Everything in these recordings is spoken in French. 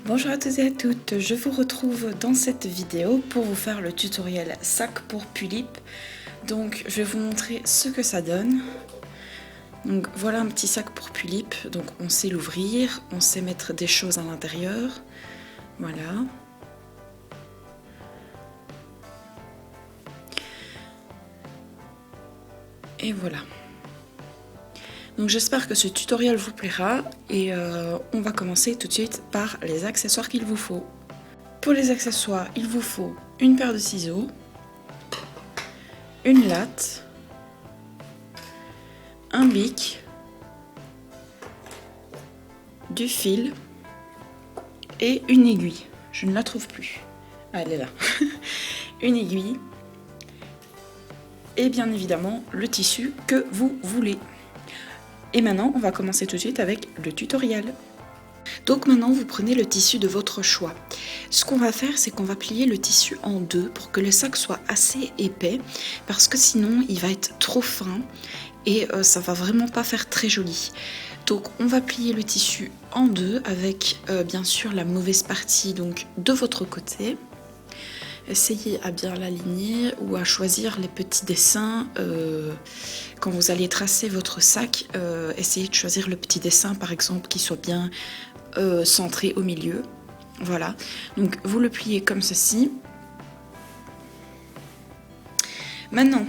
Bonjour à tous et à toutes, je vous retrouve dans cette vidéo pour vous faire le tutoriel sac pour Pulip. Donc je vais vous montrer ce que ça donne. Donc voilà un petit sac pour Pulip, donc on sait l'ouvrir, on sait mettre des choses à l'intérieur, voilà. Et voilà. Donc j'espère que ce tutoriel vous plaira et on va commencer tout de suite par les accessoires qu'il vous faut. Pour les accessoires, il vous faut une paire de ciseaux, une latte, un bic, du fil et une aiguille. Je ne la trouve plus. Ah, elle est là. Une aiguille et bien évidemment le tissu que vous voulez. Et maintenant, on va commencer tout de suite avec le tutoriel. Donc maintenant, vous prenez le tissu de votre choix. Ce qu'on va faire, c'est qu'on va plier le tissu en deux pour que le sac soit assez épais, parce que sinon, il va être trop fin et ça va vraiment pas faire très joli. Donc on va plier le tissu en deux avec bien sûr la mauvaise partie donc de votre côté. Essayez à bien l'aligner ou à choisir les petits dessins. Quand vous allez tracer votre sac, essayez de choisir le petit dessin par exemple qui soit bien centré au milieu. Voilà, donc vous le pliez comme ceci. Maintenant,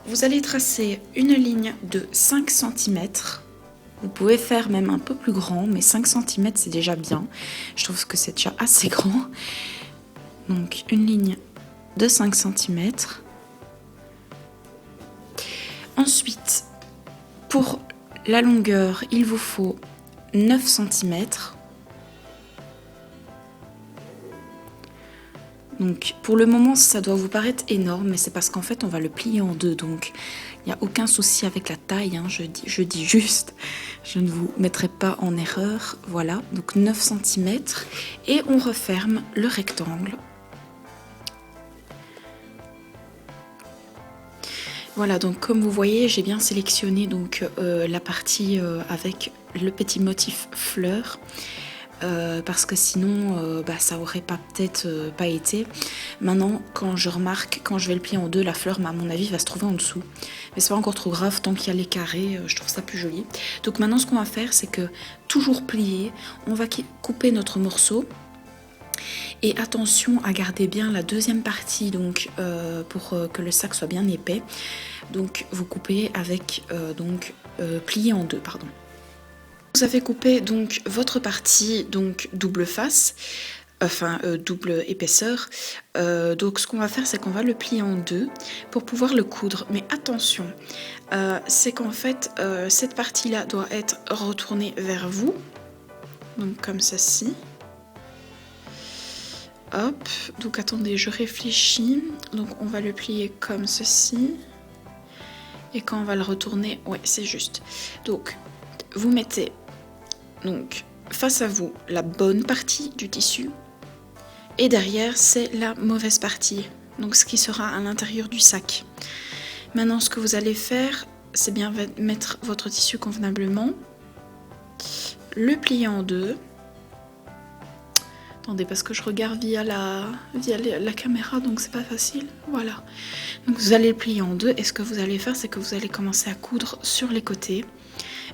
vous allez tracer une ligne de 5 cm. Vous pouvez faire même un peu plus grand, mais 5 cm c'est déjà bien. Je trouve que c'est déjà assez grand. Donc une ligne de 5 cm. Ensuite, pour la longueur, il vous faut 9 cm. Donc pour le moment, ça doit vous paraître énorme, mais c'est parce qu'en fait, on va le plier en deux. Donc il n'y a aucun souci avec la taille, hein, je dis juste, je ne vous mettrai pas en erreur. Voilà, donc 9 cm. Et on referme le rectangle. Voilà, donc comme vous voyez, j'ai bien sélectionné donc, la partie avec le petit motif fleur. Parce que sinon ça aurait peut-être pas été. Maintenant quand je remarque, quand je vais le plier en deux, la fleur à mon avis va se trouver en dessous, mais c'est pas encore trop grave tant qu'il y a les carrés, je trouve ça plus joli. Donc maintenant ce qu'on va faire, c'est que toujours plier, on va couper notre morceau et attention à garder bien la deuxième partie donc pour que le sac soit bien épais. Donc vous coupez avec plié en deux, pardon. Vous avez coupé donc votre partie donc double face, enfin double épaisseur. Donc ce qu'on va faire, c'est qu'on va le plier en deux pour pouvoir le coudre. Mais attention, c'est qu'en fait cette partie-là doit être retournée vers vous, donc comme ceci. Hop, donc attendez, je réfléchis. Donc on va le plier comme ceci. Et quand on va le retourner, ouais, c'est juste. Donc vous mettez donc face à vous la bonne partie du tissu et derrière c'est la mauvaise partie, donc ce qui sera à l'intérieur du sac. Maintenant ce que vous allez faire, c'est bien mettre votre tissu convenablement, le plier en deux. Attendez, parce que je regarde via la caméra, donc c'est pas facile. Voilà, donc vous allez le plier en deux et ce que vous allez faire, c'est que vous allez commencer à coudre sur les côtés.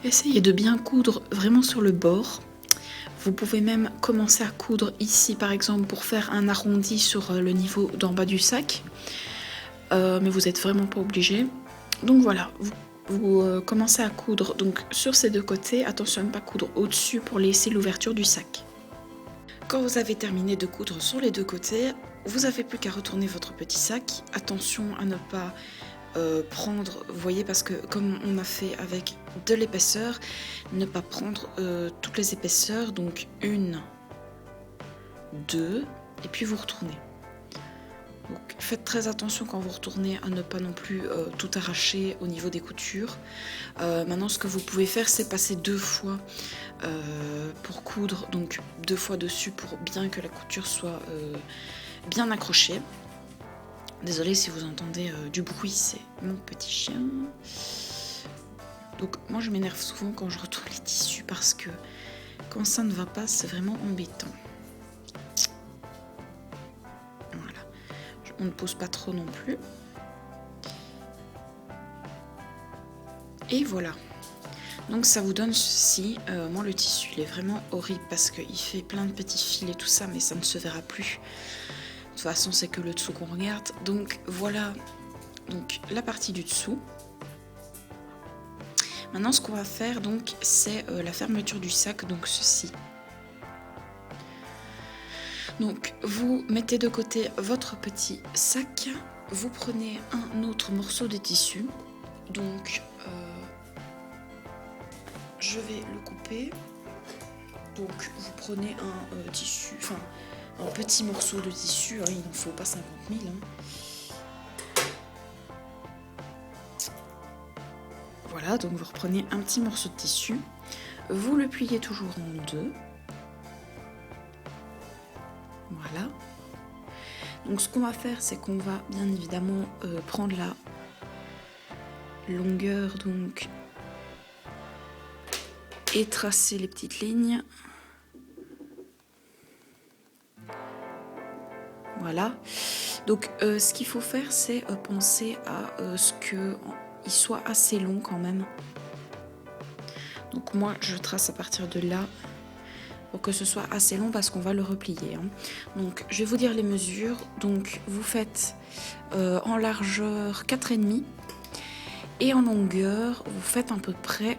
Essayez de bien coudre vraiment sur le bord. Vous pouvez même commencer à coudre ici par exemple pour faire un arrondi sur le niveau d'en bas du sac. Mais vous n'êtes vraiment pas obligé. Donc voilà, vous commencez à coudre donc sur ces deux côtés. Attention à ne pas coudre au-dessus pour laisser l'ouverture du sac. Quand vous avez terminé de coudre sur les deux côtés, vous n'avez plus qu'à retourner votre petit sac. Attention à ne pas prendre, vous voyez, parce que comme on a fait avec de l'épaisseur, ne pas prendre toutes les épaisseurs, donc une, deux, et puis vous retournez. Donc faites très attention quand vous retournez à ne pas non plus tout arracher au niveau des coutures. Maintenant ce que vous pouvez faire, c'est passer deux fois pour coudre, donc deux fois dessus pour bien que la couture soit bien accrochée. Désolée si vous entendez du bruit, c'est mon petit chien. Donc moi je m'énerve souvent quand je retourne les tissus parce que quand ça ne va pas, c'est vraiment embêtant. on ne pousse pas trop non plus. Et voilà. Donc ça vous donne ceci. Moi le tissu il est vraiment horrible parce qu'il fait plein de petits fils et tout ça, mais ça ne se verra plus. De toute façon c'est que le dessous qu'on regarde. Donc voilà donc la partie du dessous. Maintenant ce qu'on va faire donc c'est la fermeture du sac, donc ceci. Donc vous mettez de côté votre petit sac, vous prenez un autre morceau de tissu, donc je vais le couper. Donc vous prenez un tissu, enfin un petit morceau de tissu, hein, il n'en faut pas 50 000. Hein. Voilà, donc vous reprenez un petit morceau de tissu, vous le pliez toujours en deux. Voilà. Donc ce qu'on va faire, c'est qu'on va bien évidemment prendre la longueur donc et tracer les petites lignes. Voilà. Donc ce qu'il faut faire, c'est penser à ce qu'il soit assez long quand même. Donc moi, je trace à partir de là pour que ce soit assez long parce qu'on va le replier. Hein. Donc je vais vous dire les mesures. Donc vous faites en largeur 4,5 et en longueur, vous faites à peu près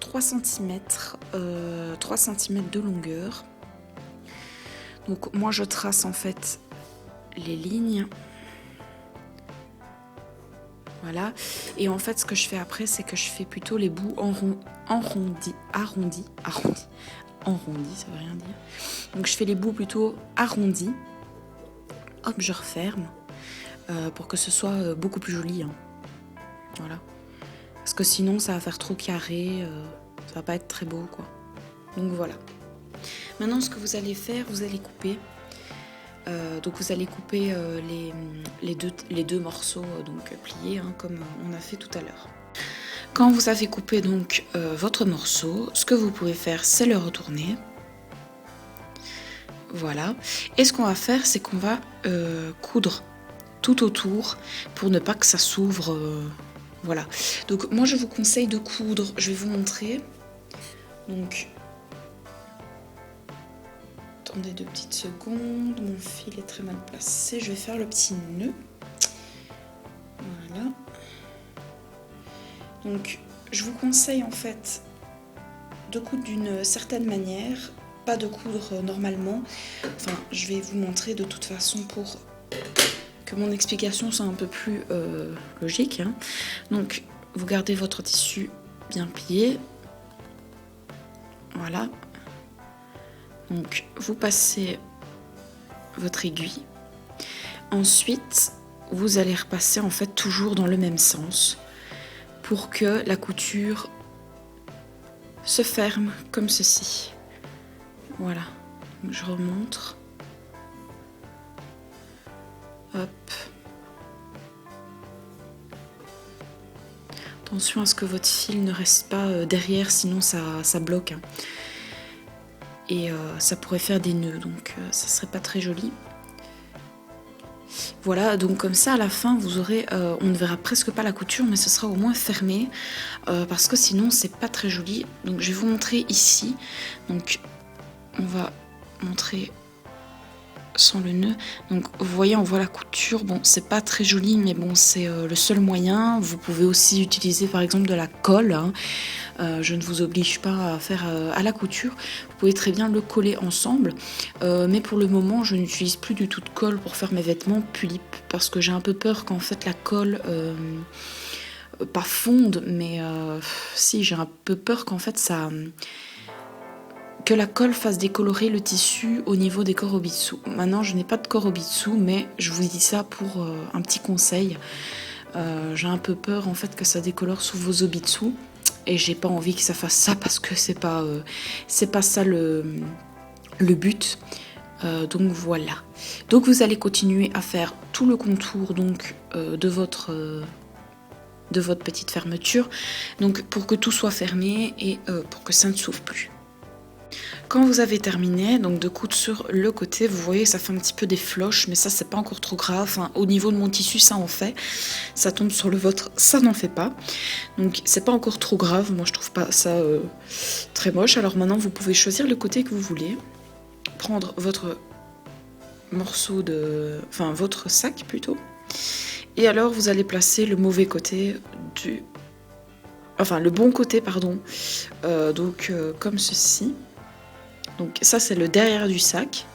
3 cm, 3 cm de longueur. Donc moi je trace en fait les lignes. Voilà. Et en fait ce que je fais après, c'est que je fais plutôt les bouts arrondis, ça veut rien dire. Donc je fais les bouts plutôt arrondis. Hop, je referme pour que ce soit beaucoup plus joli. Hein. Voilà. Parce que sinon ça va faire trop carré, ça va pas être très beau quoi. Donc voilà. Maintenant ce que vous allez faire, vous allez couper. Donc vous allez couper les deux morceaux donc pliés hein, comme on a fait tout à l'heure. Quand vous avez coupé donc votre morceau, ce que vous pouvez faire c'est le retourner. Voilà. Et ce qu'on va faire c'est qu'on va coudre tout autour pour ne pas que ça s'ouvre. Voilà. Donc moi je vous conseille de coudre, je vais vous montrer. Donc attendez 2 petites secondes, mon fil est très mal placé, je vais faire le petit nœud. Voilà. Donc je vous conseille en fait de coudre d'une certaine manière, pas de coudre normalement. Enfin je vais vous montrer de toute façon pour que mon explication soit un peu plus logique. Hein. Donc vous gardez votre tissu bien plié. Voilà. Donc vous passez votre aiguille. Ensuite, vous allez repasser en fait toujours dans le même sens pour que la couture se ferme comme ceci. Voilà. Donc, je remonte. Hop. Attention à ce que votre fil ne reste pas derrière, sinon ça bloque. Hein. Et ça pourrait faire des nœuds, donc ça serait pas très joli. Voilà, donc comme ça à la fin vous aurez, on ne verra presque pas la couture, mais ce sera au moins fermé, parce que sinon c'est pas très joli. Donc je vais vous montrer ici. Donc on va montrer sans le nœud. Donc vous voyez, on voit la couture. Bon, c'est pas très joli, mais bon, c'est le seul moyen. Vous pouvez aussi utiliser par exemple de la colle. Hein. Je ne vous oblige pas à faire à la couture. Vous pouvez très bien le coller ensemble. Mais pour le moment, je n'utilise plus du tout de colle pour faire mes vêtements Pulip parce que j'ai un peu peur qu'en fait la colle pas fonde, mais si, j'ai un peu peur qu'en fait que la colle fasse décolorer le tissu au niveau des korobitsu. Maintenant, je n'ai pas de korobitsu, mais je vous dis ça pour un petit conseil. J'ai un peu peur en fait que ça décolore sous vos obitsu, et j'ai pas envie que ça fasse ça parce que c'est pas ça le but. Donc voilà. Donc vous allez continuer à faire tout le contour donc de votre petite fermeture, donc pour que tout soit fermé et pour que ça ne s'ouvre plus. Quand vous avez terminé donc de coudre sur le côté, vous voyez ça fait un petit peu des floches, mais ça c'est pas encore trop grave. Enfin, au niveau de mon tissu ça en fait, ça tombe sur le vôtre, ça n'en fait pas. Donc c'est pas encore trop grave, moi je trouve pas ça très moche. Alors maintenant vous pouvez choisir le côté que vous voulez, prendre votre morceau de... enfin votre sac plutôt, et alors vous allez placer le mauvais côté du... enfin le bon côté pardon, comme ceci. Donc ça c'est le derrière du sac.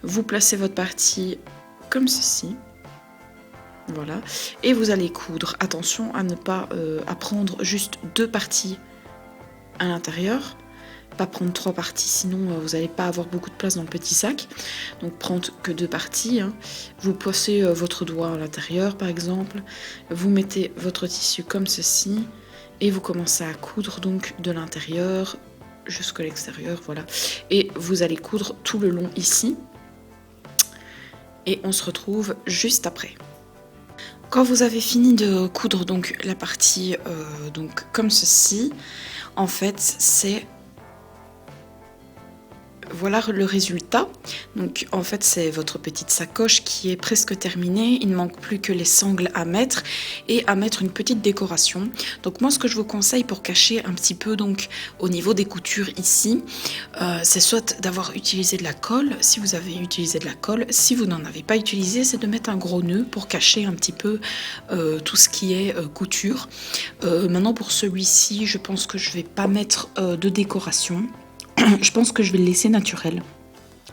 Vous placez votre partie comme ceci. Voilà. Et vous allez coudre. Attention à ne pas à prendre juste 2 parties à l'intérieur. Pas prendre 3 parties, sinon vous n'allez pas avoir beaucoup de place dans le petit sac. Donc prendre que 2 parties. Hein. Vous placez votre doigt à l'intérieur par exemple. Vous mettez votre tissu comme ceci. Et vous commencez à coudre donc de l'intérieur jusqu'à l'extérieur, voilà. Et vous allez coudre tout le long ici. Et on se retrouve juste après. Quand vous avez fini de coudre donc la partie donc comme ceci, en fait c'est... voilà le résultat. Donc en fait c'est votre petite sacoche qui est presque terminée. Il ne manque plus que les sangles à mettre et à mettre une petite décoration. Donc moi ce que je vous conseille pour cacher un petit peu donc au niveau des coutures ici, c'est soit d'avoir utilisé de la colle, si vous avez utilisé de la colle. Si vous n'en avez pas utilisé, c'est de mettre un gros nœud pour cacher un petit peu tout ce qui est couture. Maintenant pour celui-ci, je pense que je vais pas mettre de décoration. Je pense que je vais le laisser naturel.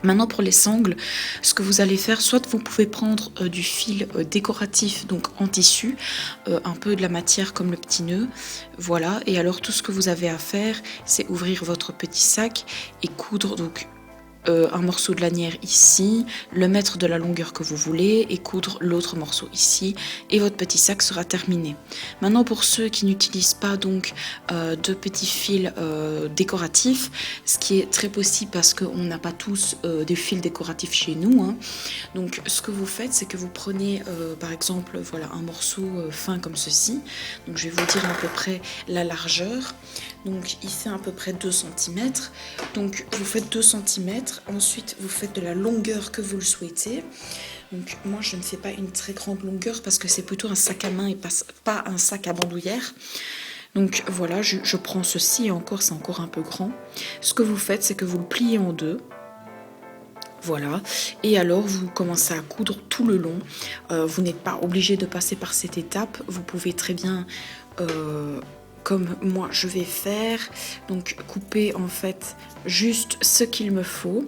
Maintenant pour les sangles, ce que vous allez faire, soit vous pouvez prendre du fil décoratif donc en tissu, un peu de la matière comme le petit nœud, voilà. Et alors tout ce que vous avez à faire, c'est ouvrir votre petit sac et coudre donc un morceau de lanière ici, le mettre de la longueur que vous voulez et coudre l'autre morceau ici et votre petit sac sera terminé. Maintenant pour ceux qui n'utilisent pas donc de petits fils décoratifs, ce qui est très possible parce qu'on n'a pas tous des fils décoratifs chez nous, hein. Donc ce que vous faites c'est que vous prenez par exemple voilà un morceau fin comme ceci, donc je vais vous dire à peu près la largeur, donc ici à peu près 2 cm, donc vous faites 2 cm. Ensuite, vous faites de la longueur que vous le souhaitez. Donc moi, je ne fais pas une très grande longueur parce que c'est plutôt un sac à main et pas un sac à bandoulière. Donc voilà, je prends ceci et encore, c'est encore un peu grand. Ce que vous faites, c'est que vous le pliez en deux. Voilà, et alors vous commencez à coudre tout le long. Vous n'êtes pas obligé de passer par cette étape. Vous pouvez très bien... comme moi je vais faire, donc couper en fait juste ce qu'il me faut,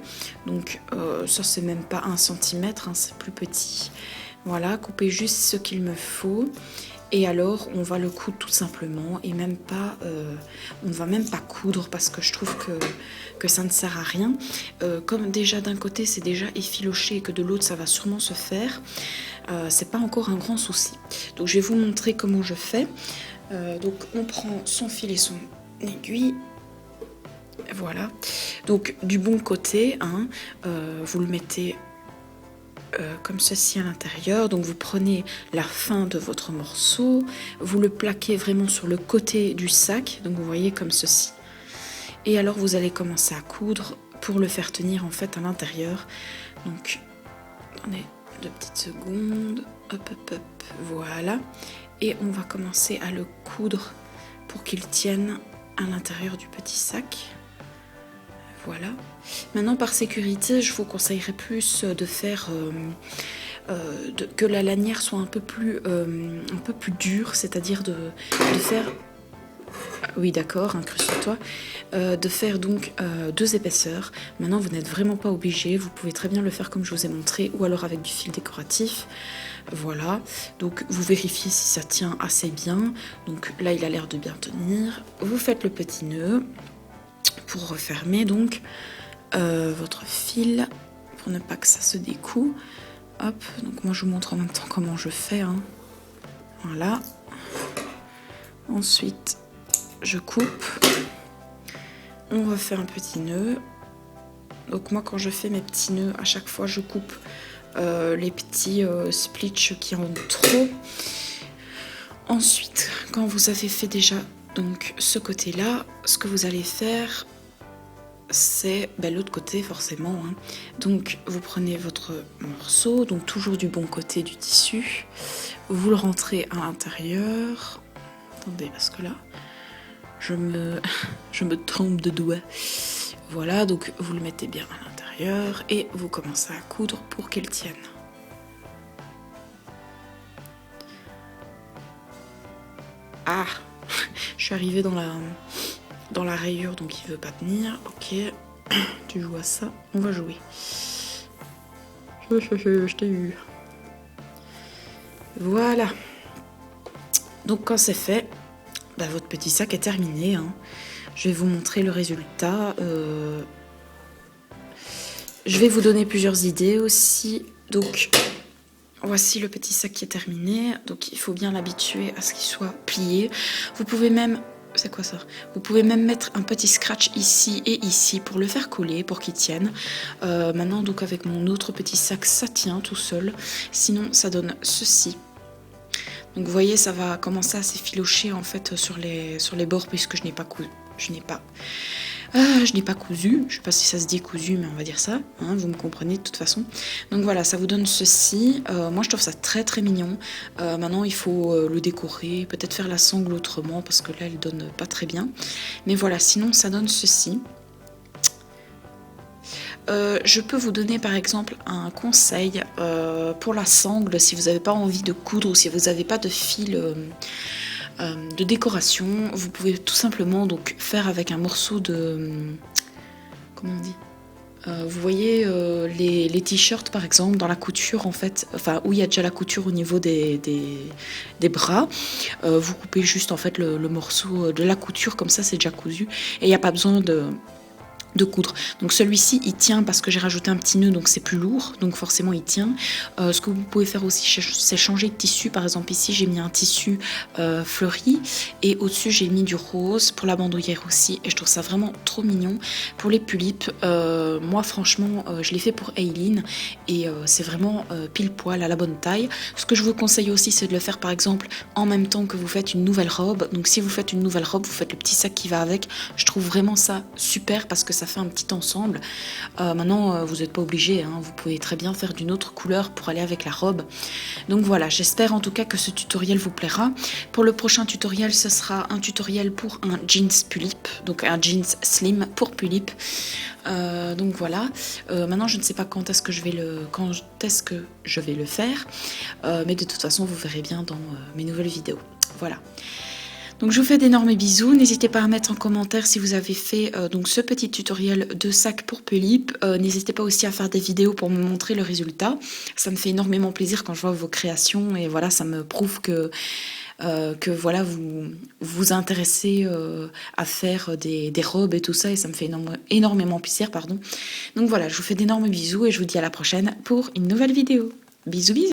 donc ça c'est même pas 1 cm, hein, c'est plus petit, voilà, couper juste ce qu'il me faut, et alors on va le coudre tout simplement, et même pas, on ne va même pas coudre parce que je trouve que ça ne sert à rien, comme déjà d'un côté c'est déjà effiloché et que de l'autre ça va sûrement se faire, c'est pas encore un grand souci. Donc je vais vous montrer comment je fais. Donc on prend son fil et son aiguille, voilà, donc du bon côté, hein, vous le mettez comme ceci à l'intérieur, donc vous prenez la fin de votre morceau, vous le plaquez vraiment sur le côté du sac, donc vous voyez comme ceci, et alors vous allez commencer à coudre pour le faire tenir en fait à l'intérieur. Donc attendez 2 petites secondes, hop hop hop, voilà. Et on va commencer à le coudre pour qu'il tienne à l'intérieur du petit sac. Voilà. Maintenant, par sécurité, je vous conseillerais plus de faire que la lanière soit un peu plus dure, c'est-à-dire de faire... Oui, d'accord, incruste-toi. De faire donc 2 épaisseurs. Maintenant, vous n'êtes vraiment pas obligé. Vous pouvez très bien le faire comme je vous ai montré, ou alors avec du fil décoratif. Voilà, donc vous vérifiez si ça tient assez bien. Donc là, il a l'air de bien tenir. Vous faites le petit nœud pour refermer donc votre fil pour ne pas que ça se découle. Hop, donc moi je vous montre en même temps comment je fais, hein. Voilà. Ensuite, je coupe. On refait un petit nœud. Donc moi quand je fais mes petits nœuds, à chaque fois je coupe les petits splitch qui ont trop. Ensuite, quand vous avez fait déjà donc ce côté-là, ce que vous allez faire, c'est l'autre côté forcément, hein. Donc vous prenez votre morceau, donc toujours du bon côté du tissu, vous le rentrez à l'intérieur. Attendez, parce que là je me trompe de doigt. Voilà, donc vous le mettez bien à l'intérieur et vous commencez à coudre pour qu'elle tienne. Ah, je suis arrivée dans la rayure, donc il veut pas tenir. Ok, tu joues à ça, on va jouer. Je t'ai eu. Voilà. Donc quand c'est fait, votre petit sac est terminé, hein. Je vais vous montrer le résultat. Je vais vous donner plusieurs idées aussi. Donc voici le petit sac qui est terminé. Donc il faut bien l'habituer à ce qu'il soit plié. Vous pouvez même... C'est quoi ça? Vous pouvez même mettre un petit scratch ici et ici pour le faire coller, pour qu'il tienne. Maintenant, donc avec mon autre petit sac, ça tient tout seul. Sinon, ça donne ceci. Donc vous voyez, ça va commencer à s'effilocher en fait sur les bords puisque je n'ai pas cousu. Je n'ai pas cousu. Je sais pas si ça se dit cousu, mais on va dire ça. Hein, vous me comprenez de toute façon. Donc voilà, ça vous donne ceci. Moi, je trouve ça très très mignon. Maintenant, il faut le décorer, peut-être faire la sangle autrement parce que là, elle donne pas très bien. Mais voilà, sinon, ça donne ceci. Je peux vous donner par exemple un conseil pour la sangle si vous n'avez pas envie de coudre ou si vous n'avez pas de fil de décoration. Vous pouvez tout simplement donc faire avec un morceau de... Comment on dit vous voyez les t-shirts par exemple dans la couture en fait, enfin où il y a déjà la couture au niveau des bras, vous coupez juste en fait le morceau de la couture comme ça c'est déjà cousu et il n'y a pas besoin de coudre. Donc celui-ci il tient parce que j'ai rajouté un petit nœud donc c'est plus lourd donc forcément il tient. Ce que vous pouvez faire aussi c'est changer de tissu. Par exemple ici j'ai mis un tissu fleuri et au-dessus j'ai mis du rose pour la bandoulière aussi et je trouve ça vraiment trop mignon. Pour les tulipes moi franchement je l'ai fait pour Aileen et c'est vraiment pile poil à la bonne taille. Ce que je vous conseille aussi c'est de le faire par exemple en même temps que vous faites une nouvelle robe. Donc si vous faites une nouvelle robe vous faites le petit sac qui va avec. Je trouve vraiment ça super parce que ça fait un petit ensemble. Maintenant vous n'êtes pas obligé, hein, vous pouvez très bien faire d'une autre couleur pour aller avec la robe. Donc voilà, j'espère en tout cas que ce tutoriel vous plaira. Pour le prochain tutoriel ce sera un tutoriel pour un jeans Pulip, donc un jeans slim pour Pulip. Donc voilà, maintenant je ne sais pas quand est-ce que je vais le faire, mais de toute façon vous verrez bien dans mes nouvelles vidéos. Voilà. Donc je vous fais d'énormes bisous, n'hésitez pas à mettre en commentaire si vous avez fait donc ce petit tutoriel de sac pour Pulip. N'hésitez pas aussi à faire des vidéos pour me montrer le résultat. Ça me fait énormément plaisir quand je vois vos créations et voilà, ça me prouve que voilà, vous vous intéressez à faire des robes et tout ça et ça me fait énormément plaisir, pardon. Donc voilà, je vous fais d'énormes bisous et je vous dis à la prochaine pour une nouvelle vidéo. Bisous bisous.